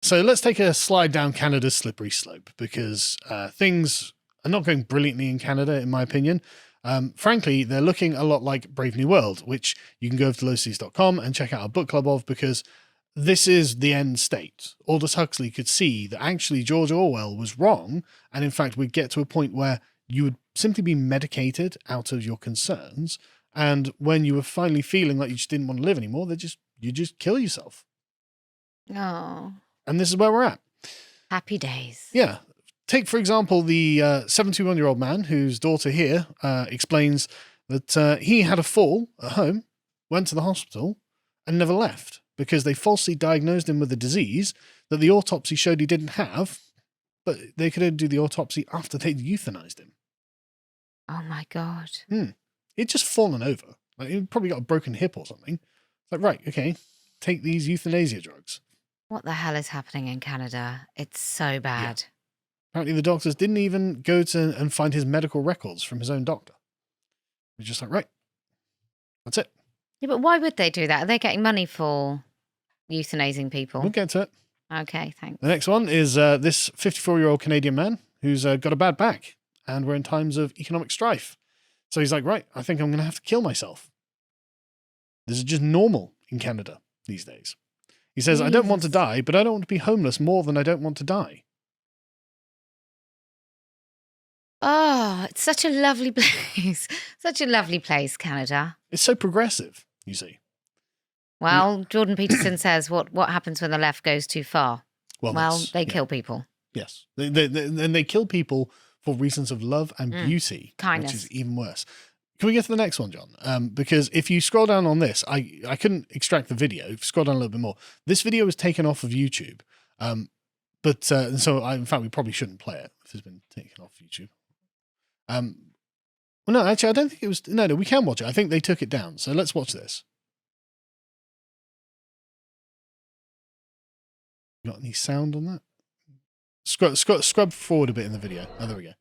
So let's take a slide down Canada's slippery slope because things are not going brilliantly in Canada, in my opinion. Frankly, they're looking a lot like Brave New World, which you can go over to lotus.com and check out our book club of, because this is the end state. Aldous Huxley could see that actually George Orwell was wrong. And in fact, we'd get to a point where you would simply be medicated out of your concerns. And when you were finally feeling like you just didn't want to live anymore, you just kill yourself. Oh. And this is where we're at. Happy days. Yeah. Take, for example, the 71-year-old man whose daughter here explains that he had a fall at home, went to the hospital, and never left because they falsely diagnosed him with a disease that the autopsy showed he didn't have, but they could only do the autopsy after they'd euthanized him. Oh, my God. He'd just fallen over. Like, he'd probably got a broken hip or something. It's like, right, okay, take these euthanasia drugs. What the hell is happening in Canada? It's so bad. Yeah. Apparently the doctors didn't even go to and find his medical records from his own doctor. They're just like, right, that's it. Yeah, but why would they do that? Are they getting money for euthanizing people? We'll get to it. Okay, thanks. The next one is this 54-year-old Canadian man who's got a bad back, and we're in times of economic strife. So he's like, right, I think I'm going to have to kill myself. This is just normal in Canada these days. He says, I don't want to die, but I don't want to be homeless more than I don't want to die. Oh, it's such a lovely place. Such a lovely place, Canada. It's so progressive, you see. Well, Jordan Peterson says what happens when the left goes too far? Well, they kill people. Yes. They kill people for reasons of love and beauty, kindness. Which is even worse. Can we get to the next one, John? Because if you scroll down on this, I couldn't extract the video. If you scroll down a little bit more, this video was taken off of YouTube. In fact, we probably shouldn't play it if it's been taken off YouTube. Well, no, actually, I don't think it was. No, we can watch it. I think they took it down. So let's watch this. Got any sound on that? Scrub forward a bit in the video. Oh, there we go.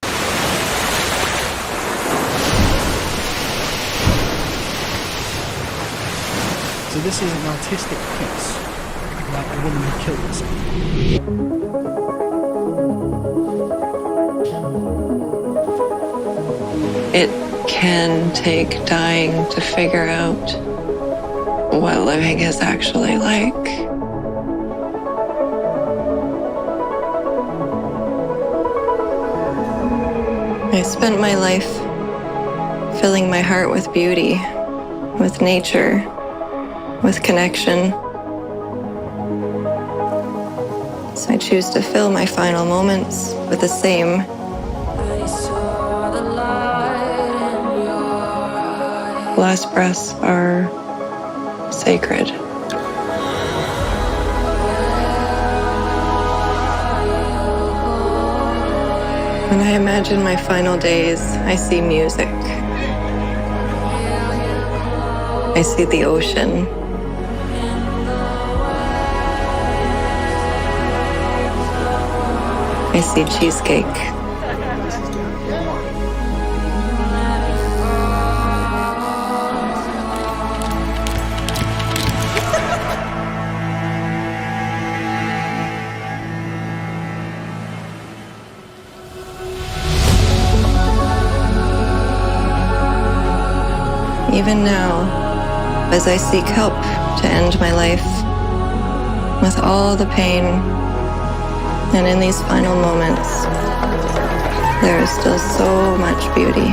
So this is an artistic piece about a woman who killed herself. It can take dying to figure out what living is actually like. I spent my life filling my heart with beauty, with nature, with connection. So I choose to fill my final moments with the same. Last breaths are sacred. When I imagine my final days, I see music. I see the ocean. I see cheesecake. Even now, as I seek help to end my life, with all the pain, and in these final moments, there is still so much beauty.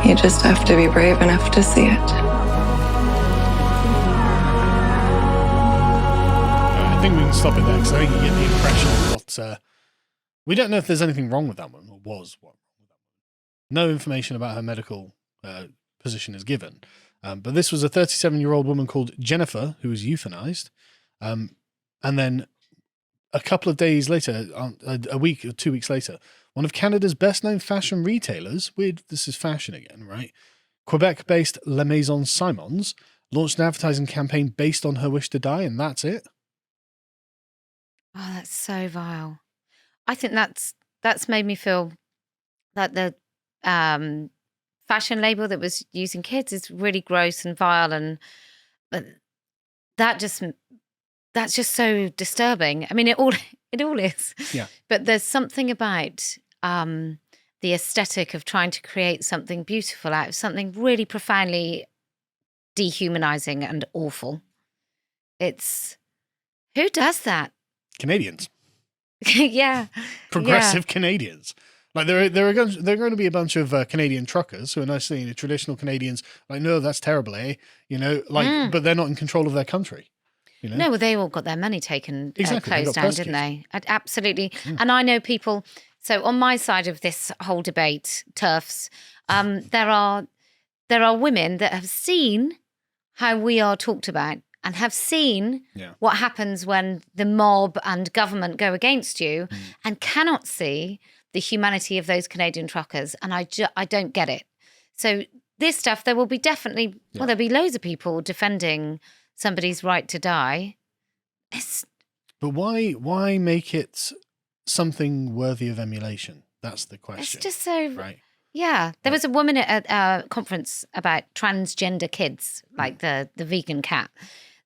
You just have to be brave enough to see it. I think we can stop it there because I think you get the impression that we don't know if there's anything wrong with that one, or was wrong with that one. No information about her medical position is given. But this was a 37-year-old woman called Jennifer who was euthanized. And then a couple of days later, a week or 2 weeks later, one of Canada's best-known fashion retailers, weird, this is fashion again, right? Quebec-based La Maison Simons launched an advertising campaign based on her wish to die, and that's it. Oh, that's so vile. I think that's made me feel that the fashion label that was using kids is really gross and vile, and that that's just so disturbing. I mean, it all is. Yeah. But there's something about the aesthetic of trying to create something beautiful out of something really profoundly dehumanizing and awful. It's who does that? Canadians. Yeah. Progressive Canadians. Like there are going to be a bunch of Canadian truckers who are nicely traditional Canadians. Like, no, that's terrible, eh? You know, like, but they're not in control of their country. You know? No, well, they all got their money taken, Exactly, they closed got down, didn't they? Absolutely. And I know people. So on my side of this whole debate, TERFs, there are women that have seen how we are talked about and have seen what happens when the mob and government go against you and cannot see the humanity of those Canadian truckers. And I don't get it. So this stuff, there will be definitely, well, there'll be loads of people defending somebody's right to die. But why make it something worthy of emulation? That's the question. It's just so... Right. Yeah. There was a woman at a conference about transgender kids, like the vegan cat.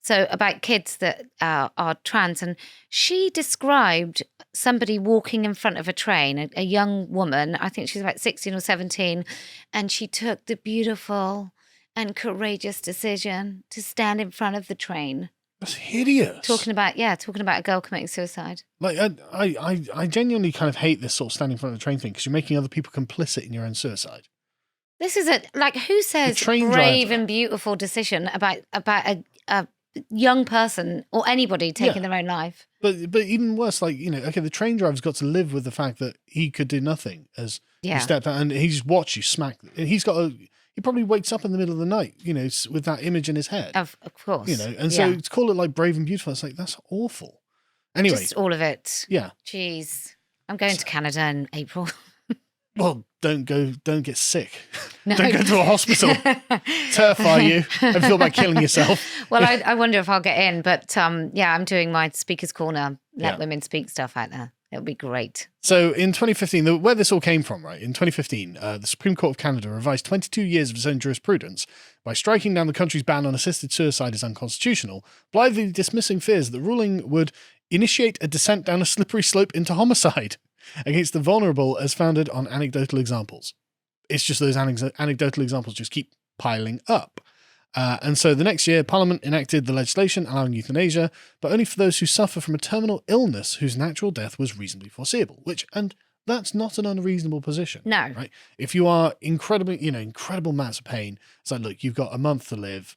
So about kids that are trans. And she described somebody walking in front of a train, a young woman, I think she's about 16 or 17, and she took the beautiful and courageous decision to stand in front of the train. That's hideous. Talking about a girl committing suicide. Like, I genuinely kind of hate this sort of standing in front of the train thing because you're making other people complicit in your own suicide. This is who says brave and beautiful decision about a young person or anybody taking their own life? But even worse, like, you know, okay, the train driver's got to live with the fact that he could do nothing as he stepped out, and he's watched you smack. And he probably wakes up in the middle of the night, you know, with that image in his head. Of course. You know, and so to call it like brave and beautiful, it's like, that's awful. Anyway. Just all of it. Yeah. Jeez. I'm going to Canada in April. Well, don't get sick. No. Don't go to a hospital. Terrify you and feel like killing yourself. Well, I wonder if I'll get in, but I'm doing my Speaker's Corner, Let Women Speak stuff out there. It'll be great. So in 2015, where this all came from, right? In 2015, the Supreme Court of Canada revised 22 years of its own jurisprudence by striking down the country's ban on assisted suicide as unconstitutional, blithely dismissing fears that the ruling would initiate a descent down a slippery slope into homicide against the vulnerable as founded on anecdotal examples. It's just those anecdotal examples just keep piling up. And so the next year, Parliament enacted the legislation allowing euthanasia, but only for those who suffer from a terminal illness whose natural death was reasonably foreseeable, and that's not an unreasonable position. No. Right? If you are incredible amounts of pain, it's like, look, you've got a month to live.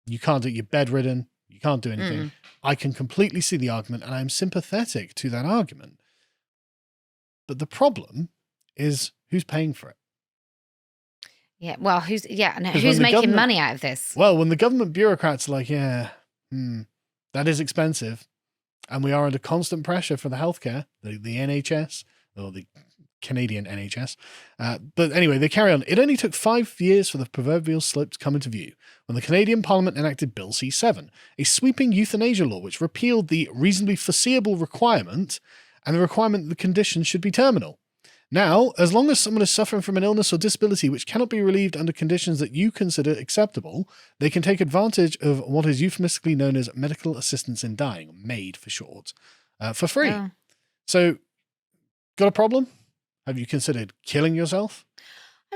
You're bedridden. You can't do anything. I can completely see the argument, and I'm sympathetic to that argument. But the problem is who's paying for it? Yeah, well, who's making money out of this? Well, when the government bureaucrats are like, that is expensive, and we are under constant pressure for the healthcare, the NHS, or the Canadian NHS. But anyway, they carry on. It only took 5 years for the proverbial slope to come into view when the Canadian Parliament enacted Bill C-7, a sweeping euthanasia law which repealed the reasonably foreseeable requirement and the requirement that the condition should be terminal. Now, as long as someone is suffering from an illness or disability which cannot be relieved under conditions that you consider acceptable, they can take advantage of what is euphemistically known as medical assistance in dying, MAID for short, for free. Yeah. So, got a problem? Have you considered killing yourself?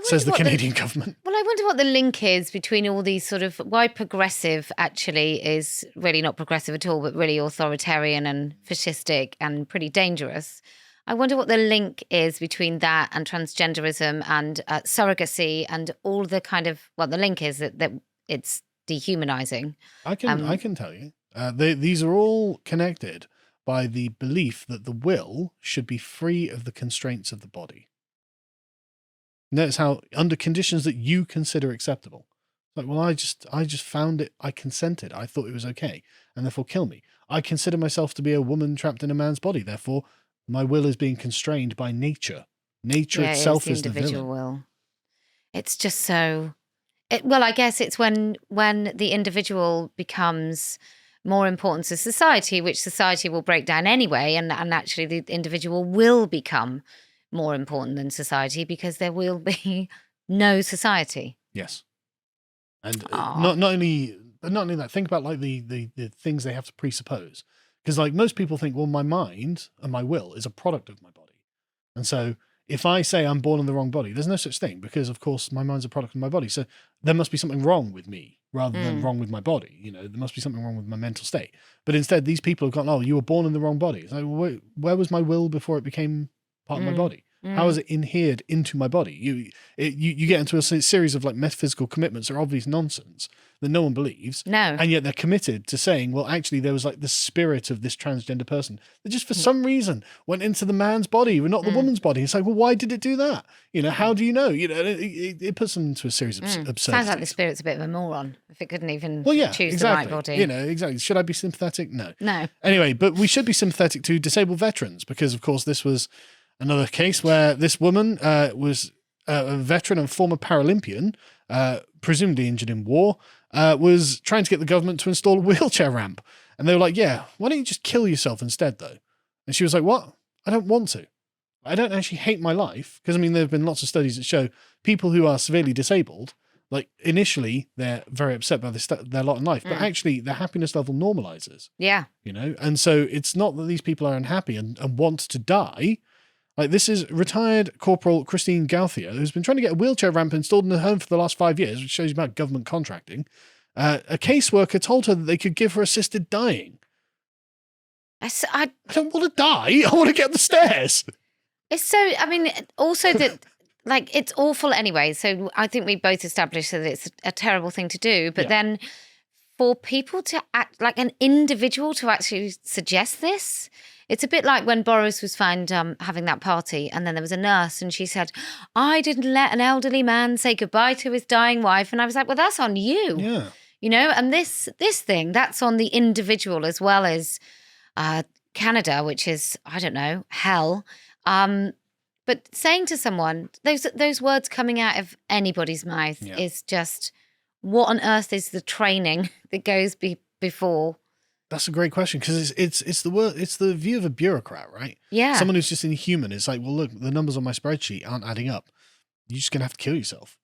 Says the Canadian government. Well, I wonder what the link is between all these sort of, why progressive actually is really not progressive at all, but really authoritarian and fascistic and pretty dangerous. I wonder what the link is between that and transgenderism and surrogacy and all the kind of, well, the link is that it's dehumanizing. I can tell you. These are all connected by the belief that the will should be free of the constraints of the body. Notice how under conditions that you consider acceptable. Like, well, I just found it, I consented, I thought it was okay, and therefore kill me. I consider myself to be a woman trapped in a man's body, therefore my will is being constrained by nature. Nature itself is the individual will. It's just so... I guess it's when the individual becomes more important to society, which society will break down anyway, and actually the individual will become more important than society because there will be no society. Yes. And not only But not only that, think about like the things they have to presuppose. Because like most people think, well, my mind and my will is a product of my body. And so if I say I'm born in the wrong body, there's no such thing, because of course my mind's a product of my body. So there must be something wrong with me rather than wrong with my body. You know, there must be something wrong with my mental state. But instead, these people have gone, oh, you were born in the wrong body. It's like, well, where was my will before it became part of my body? How is it inhered into my body? You get into a series of like metaphysical commitments that are obvious nonsense that no one believes. No. And yet they're committed to saying, well, actually, there was like the spirit of this transgender person that just for some reason went into the man's body and not the woman's body. It's like, well, why did it do that? You know, how do you know? You know, it puts them into a series of absurdities. Sounds like the spirit's a bit of a moron if it couldn't even choose the right body. You know, exactly. Should I be sympathetic? No. No. Anyway, but we should be sympathetic to disabled veterans because, of course, this was another case where this woman was a veteran and former Paralympian, presumably injured in war, was trying to get the government to install a wheelchair ramp. And they were like, yeah, why don't you just kill yourself instead, though? And she was like, what? I don't want to. I don't actually hate my life. Because, I mean, there have been lots of studies that show people who are severely disabled, like initially they're very upset by their lot in life, but actually their happiness level normalizes. Yeah. You know? And so it's not that these people are unhappy and want to die. Like, this is retired Corporal Christine Gauthier, who's been trying to get a wheelchair ramp installed in her home for the last 5 years, which shows you about government contracting. A caseworker told her that they could give her assisted dying. I don't want to die. I want to get up the stairs. It's so, I mean, also that, like, it's awful anyway. So I think we both established that it's a terrible thing to do. But then for people to act, like an individual to actually suggest this, it's a bit like when Boris was found having that party and then there was a nurse and she said, I didn't let an elderly man say goodbye to his dying wife. And I was like, well, that's on you. Yeah. You know, and this thing, that's on the individual as well as Canada, which is, I don't know, hell. But saying to someone, those words coming out of anybody's mouth is just, what on earth is the training that goes before? That's a great question, because it's the view of a bureaucrat, right? Yeah. Someone who's just inhuman. It's like, well, look, the numbers on my spreadsheet aren't adding up. You're just gonna have to kill yourself.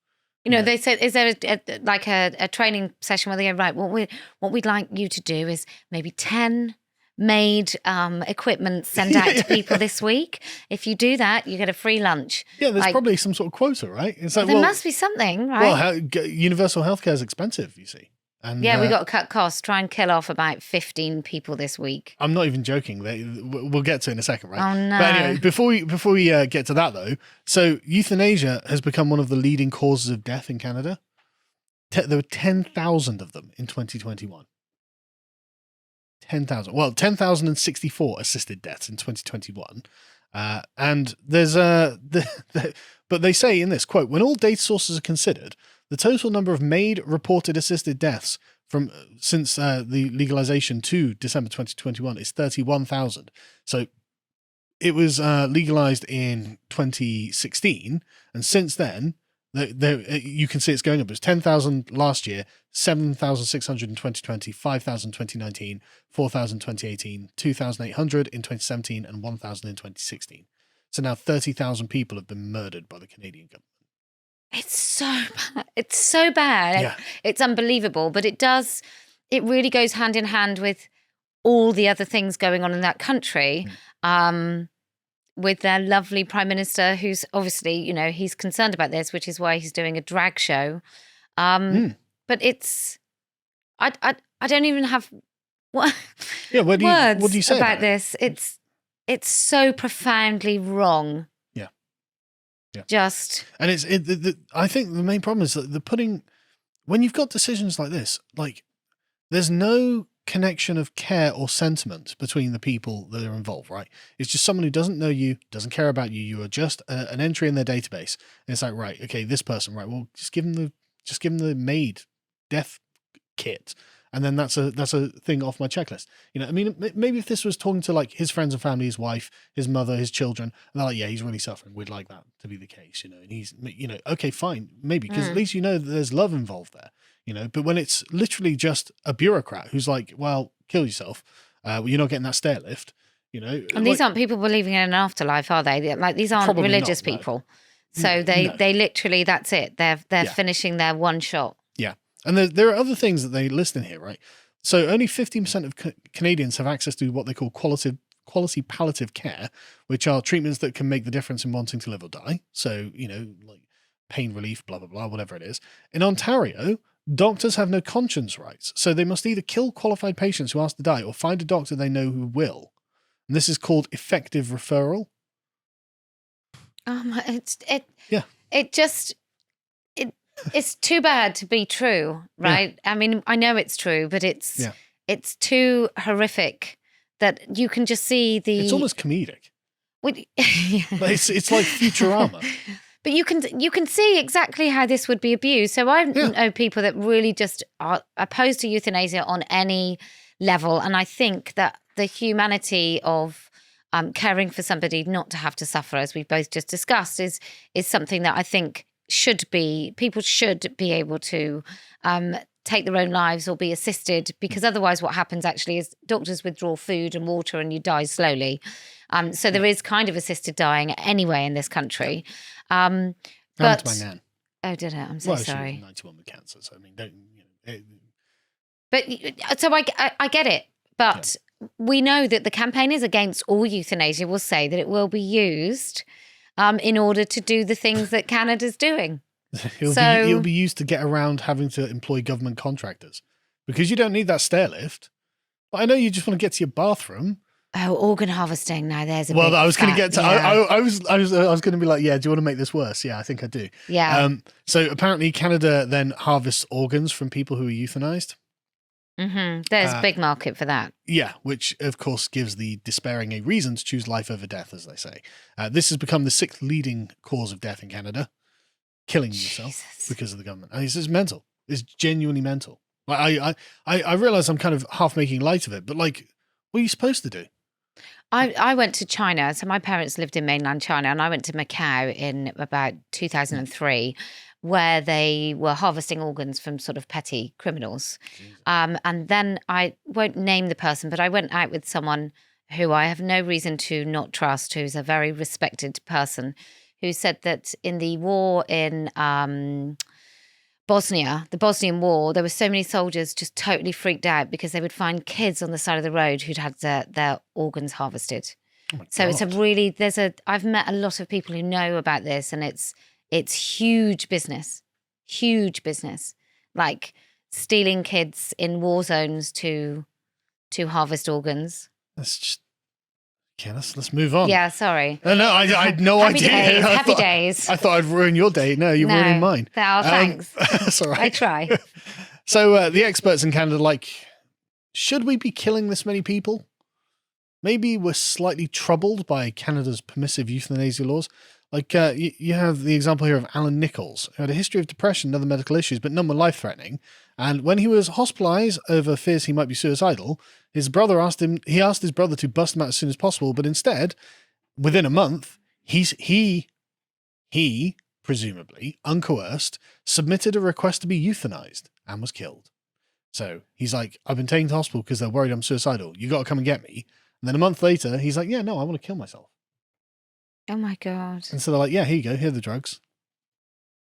You know, they said, is there a training session where they go, right, what we'd like you to do is maybe 10 made equipment sent out to people this week. If you do that, you get a free lunch. Yeah, there's probably some sort of quota, right? It's like, there must be something, right? Well, universal healthcare is expensive, you see. And, we got to cut costs, try and kill off about 15 people this week. I'm not even joking. We'll get to it in a second, right? Oh, no. But anyway, before we get to that, though, so euthanasia has become one of the leading causes of death in Canada. There were 10,000 of them in 2021. 10,000. Well, 10,064 assisted deaths in 2021. And there's but they say in this quote, when all data sources are considered, the total number of MAID reported assisted deaths since the legalization to December 2021 is 31,000. So it was legalized in 2016, and since then, you can see it's going up. It was 10,000 last year, 7,600 in 2020, 5,000 in 2019, 4,000 in 2018, 2,800 in 2017, and 1,000 in 2016. So now 30,000 people have been murdered by the Canadian government. It's so bad. It's so bad. Yeah. It's unbelievable. But it really goes hand in hand with all the other things going on in that country. With their lovely prime minister, who's obviously, you know, he's concerned about this, which is why he's doing a drag show. But it's, I don't even have words what do you say about this. It's so profoundly wrong. Yeah. Just. And I think the main problem is that when you've got decisions like this, like there's no connection of care or sentiment between the people that are involved, right? It's just someone who doesn't know you, doesn't care about you. You are just an entry in their database. And it's like, right, okay, this person, right? Well, just give them the MAID death kit. And then that's a thing off my checklist. You know, I mean, maybe if this was talking to like his friends and family, his wife, his mother, his children, and they're like, yeah, he's really suffering. We'd like that to be the case, you know, and he's, you know, okay, fine, maybe, because at least you know that there's love involved there, you know, but when it's literally just a bureaucrat who's like, well, kill yourself, you're not getting that stair lift, you know. And these aren't people believing in an afterlife, are they? Like, these aren't religious people. So they literally, that's it. They're finishing their one shot. Yeah. And there are other things that they list in here, right? So only 15% of Canadians have access to what they call quality palliative care, which are treatments that can make the difference in wanting to live or die. So, like pain relief, blah, blah, blah, whatever it is. In Ontario, doctors have no conscience rights. So they must either kill qualified patients who ask to die or find a doctor they know who will. And this is called effective referral. It's too bad to be true, right? Yeah. I mean, I know it's true, but it's too horrific that you can just see the. It's almost comedic. It's like Futurama. But you can see exactly how this would be abused. So I know people that really just are opposed to euthanasia on any level, and I think that the humanity of caring for somebody not to have to suffer, as we've both just discussed, is something that I think people should be able to take their own lives or be assisted, because otherwise what happens actually is doctors withdraw food and water and you die slowly. So there is kind of assisted dying anyway in this country. But to my nan. Oh, did it? I'm so sorry. She was 91 with cancer, so I mean, But so I get it, but we know that the campaigners against all euthanasia will say that it will be used in order to do the things that Canada's doing. It'll be used to get around having to employ government contractors, because you don't need that stair lift. But I know you just want to get to your bathroom. Oh, organ harvesting. Now there's a well. I was going to get to. Yeah. I was going to be like, yeah. Do you want to make this worse? Yeah, I think I do. Yeah. So apparently, Canada then harvests organs from people who are euthanized. Mm-hmm. There's a big market for that. Yeah, which of course gives the despairing a reason to choose life over death, as they say. This has become the 6th leading cause of death in Canada. Killing yourself because of the government. And it's mental. It's genuinely mental. Like I realize I'm kind of half making light of it, but like, what are you supposed to do? I went to China. So my parents lived in mainland China, and I went to Macau in about 2003, where they were harvesting organs from sort of petty criminals. And then I won't name the person, but I went out with someone who I have no reason to not trust, who's a very respected person, who said that in the war in Bosnia, the Bosnian War, there were so many soldiers just totally freaked out because they would find kids on the side of the road who'd had their organs harvested. Oh so it's I've met a lot of people who know about this, and it's huge business, like stealing kids in war zones to harvest organs. That's just. Okay, let's move on. Yeah, sorry. No, I had no idea. Happy days. I thought I'd ruin your day. No, you're ruining mine. Oh, thanks. That's all right. I try. So the experts in Canada should we be killing this many people? Maybe we're slightly troubled by Canada's permissive euthanasia laws. Like you have the example here of Alan Nichols, who had a history of depression and other medical issues, but none were life-threatening. And when he was hospitalized over fears he might be suicidal, his brother asked his brother to bust him out as soon as possible, but instead, within a month, he presumably uncoerced, submitted a request to be euthanized and was killed. So he's like, I've been taken to hospital because they're worried I'm suicidal. You got to come and get me. And then a month later, he's like, yeah, no, I want to kill myself. Oh my God. And so they're like, yeah, here you go. Here are the drugs.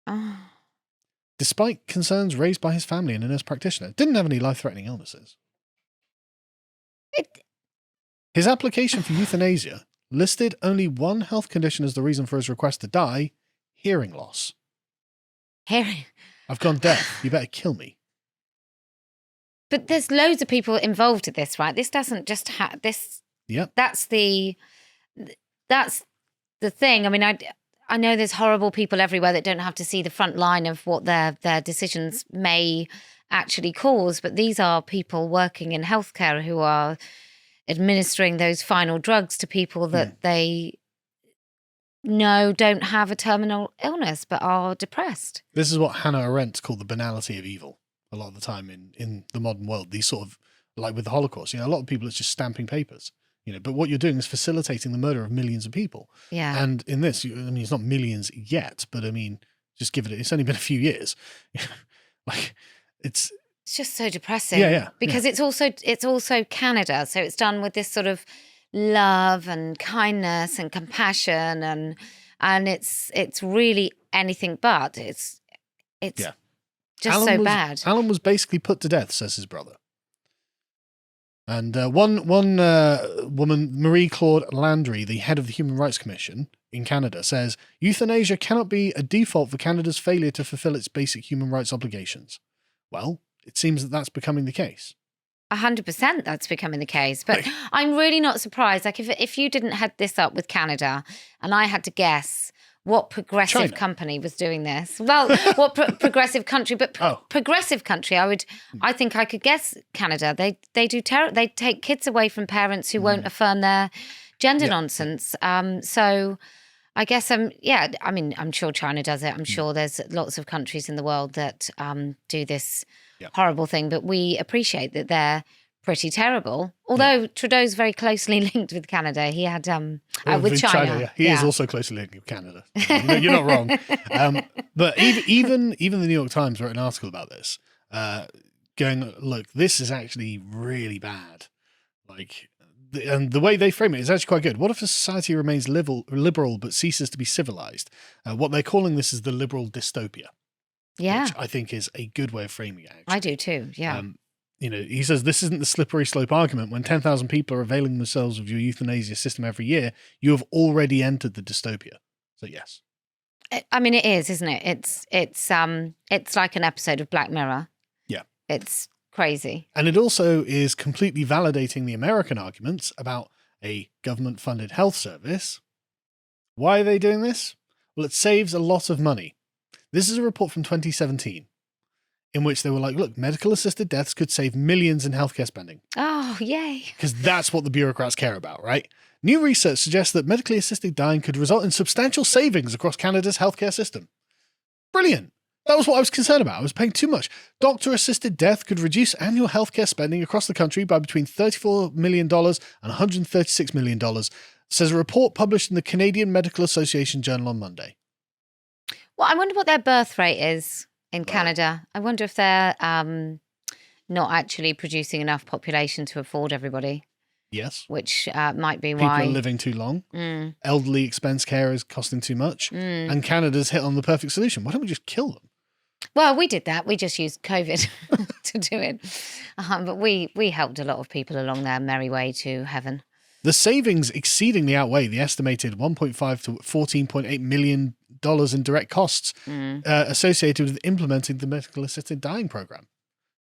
Oh. Despite concerns raised by his family and a nurse practitioner, didn't have any life-threatening illnesses. His application for euthanasia listed only one health condition as the reason for his request to die: hearing loss. Hearing? I've gone deaf. You better kill me. But there's loads of people involved in this, right? This doesn't just have this. Yep. That's the thing. I mean, I know there's horrible people everywhere that don't have to see the front line of what their decisions may actually cause, but these are people working in healthcare who are administering those final drugs to people that they know don't have a terminal illness but are depressed. This is what Hannah Arendt called the banality of evil a lot of the time in the modern world. These sort of, like with the Holocaust, a lot of people, it's just stamping papers. But what you're doing is facilitating the murder of millions of people. Yeah. And in this, it's not millions yet, but just give it's only been a few years. It's just so depressing. Yeah. Because it's also Canada. So it's done with this sort of love and kindness and compassion, and it's really anything but. It's yeah. Just so bad. Alan was basically put to death, says his brother. And one woman, Marie Claude Landry, the head of the Human Rights Commission in Canada, says euthanasia cannot be a default for Canada's failure to fulfill its basic human rights obligations. Well, it seems that that's becoming the case. 100% that's becoming the case. But I'm really not surprised. Like if you didn't head this up with Canada and I had to guess what progressive China. company was doing this. Well, what progressive country, but progressive country, I think I could guess Canada. They take kids away from parents who won't affirm their gender nonsense. So I guess I'm sure China does it. I'm sure there's lots of countries in the world that do this horrible thing, but we appreciate that they're pretty terrible. Although Trudeau's very closely linked with Canada. He had with China. He is also closely linked with Canada. You're not wrong. But even the New York Times wrote an article about this, going, look, this is actually really bad. And the way they frame it is actually quite good. What if a society remains liberal but ceases to be civilized? What they're calling this is the liberal dystopia. Yeah. Which I think is a good way of framing it, actually. I do too, yeah. He says this isn't the slippery slope argument. When 10,000 people are availing themselves of your euthanasia system every year, you have already entered the dystopia. So yes. I mean, it is, isn't it? It's like an episode of Black Mirror. Yeah. It's crazy. And it also is completely validating the American arguments about a government-funded health service. Why are they doing this? Well, it saves a lot of money. This is a report from 2017 in which they were like, look, medical-assisted deaths could save millions in healthcare spending. Oh, yay. Because that's what the bureaucrats care about, right? New research suggests that medically assisted dying could result in substantial savings across Canada's healthcare system. Brilliant. That was what I was concerned about. I was paying too much. Doctor-assisted death could reduce annual healthcare spending across the country by between $34 million and $136 million, says a report published in the Canadian Medical Association Journal on Monday. Well, I wonder what their birth rate is in Canada. I wonder if they're not actually producing enough population to afford everybody. Yes. Which might be People why. are living too long. Elderly expense care is costing too much. And Canada's hit on the perfect solution. Why don't we just kill them? Well, we did that. We just used COVID to do it. But we helped a lot of people along their merry way to heaven. The savings exceedingly outweigh the estimated $1.5 to $14.8 million in direct costs associated with implementing the medical assisted dying program.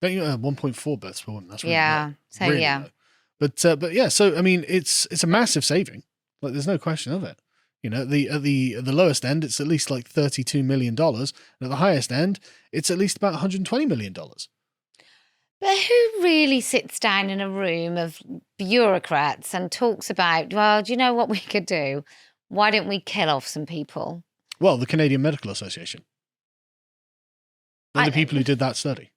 Don't you 1.4 births per woman? That's really low. So really yeah. Low. But yeah, so I mean, it's a massive saving. Like, there's no question of it. You know, at the lowest end, it's at least like $32 million. And at the highest end, it's at least about $120 million. But who really sits down in a room of bureaucrats and talks about, well, do you know what we could do? Why don't we kill off some people? Well, the Canadian Medical Association. They're the people who did that study.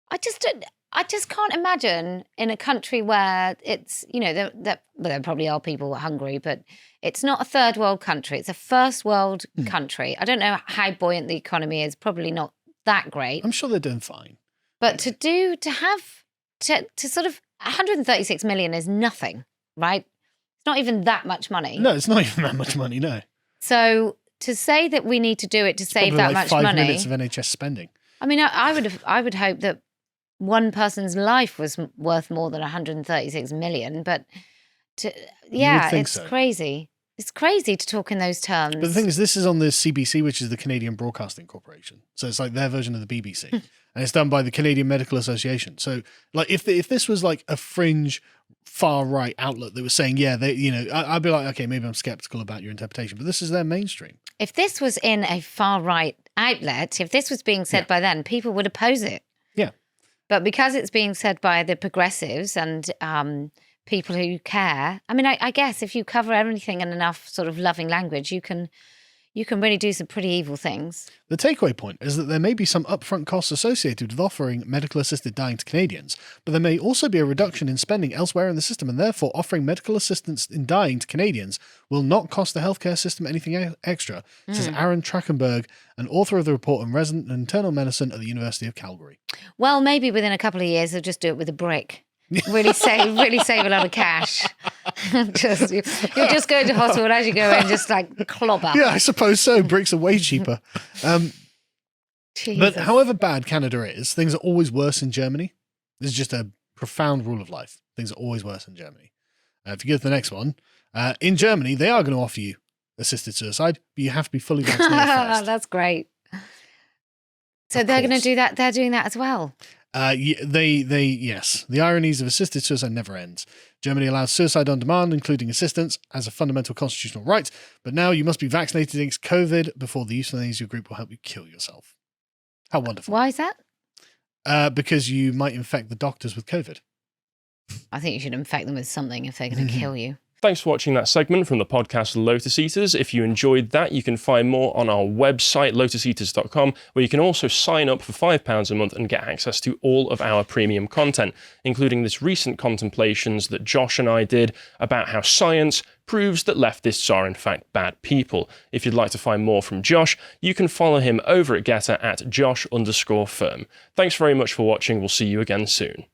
I just can't imagine in a country where it's, you know, there probably are people who are hungry, but it's not a third world country. It's a first world country. I don't know how buoyant the economy is. Probably not that great. I'm sure they're doing fine. But to sort of 136 million is nothing, right? It's not even that much money. No, it's not even that much money, no. So to say that we need to do it to save that much money. 5 minutes of NHS spending. I mean, I would hope that one person's life was worth more than 136 million, but it's so. Crazy. It's crazy to talk in those terms. But the thing is, this is on the CBC, which is the Canadian Broadcasting Corporation. So it's like their version of the BBC. And it's done by the Canadian Medical Association. So like if this was like a fringe far right outlet that was saying, yeah, they, you know, I'd be like, okay, maybe I'm skeptical about your interpretation, but this is their mainstream. If this was in a far right outlet, if this was being said by them, people would oppose it. Yeah. But because it's being said by the progressives and people who care, I mean, I guess if you cover everything in enough sort of loving language, you can really do some pretty evil things. The takeaway point is that there may be some upfront costs associated with offering medical-assisted dying to Canadians, but there may also be a reduction in spending elsewhere in the system, and therefore offering medical assistance in dying to Canadians will not cost the healthcare system anything extra, says Aaron Trachtenberg, an author of the report on resident and internal medicine at the University of Calgary. Well, maybe within a couple of years they'll just do it with a brick. Really save a lot of cash. You'll just go to hospital as you go and just like clobber. Yeah, I suppose so. Bricks are way cheaper. But Jesus. however bad Canada is, things are always worse in Germany. This is just a profound rule of life. Things are always worse in Germany. If you go to the next one, in Germany, they are going to offer you assisted suicide, but you have to be fully vaccinated first. That's great. So Of they're going to course. do that. They're doing that as well. Yes. The ironies of assisted suicide never ends. Germany allows suicide on demand, including assistance, as a fundamental constitutional right, but now you must be vaccinated against COVID before the euthanasia group will help you kill yourself. How wonderful. Why is that? Because you might infect the doctors with COVID. I think you should infect them with something if they're going to kill you. Thanks for watching that segment from the podcast Lotus Eaters. If you enjoyed that, you can find more on our website, lotuseaters.com, where you can also sign up for £5 a month and get access to all of our premium content, including this recent contemplations that Josh and I did about how science proves that leftists are in fact bad people. If you'd like to find more from Josh, you can follow him over at Getter at Josh_firm. Thanks very much for watching. We'll see you again soon.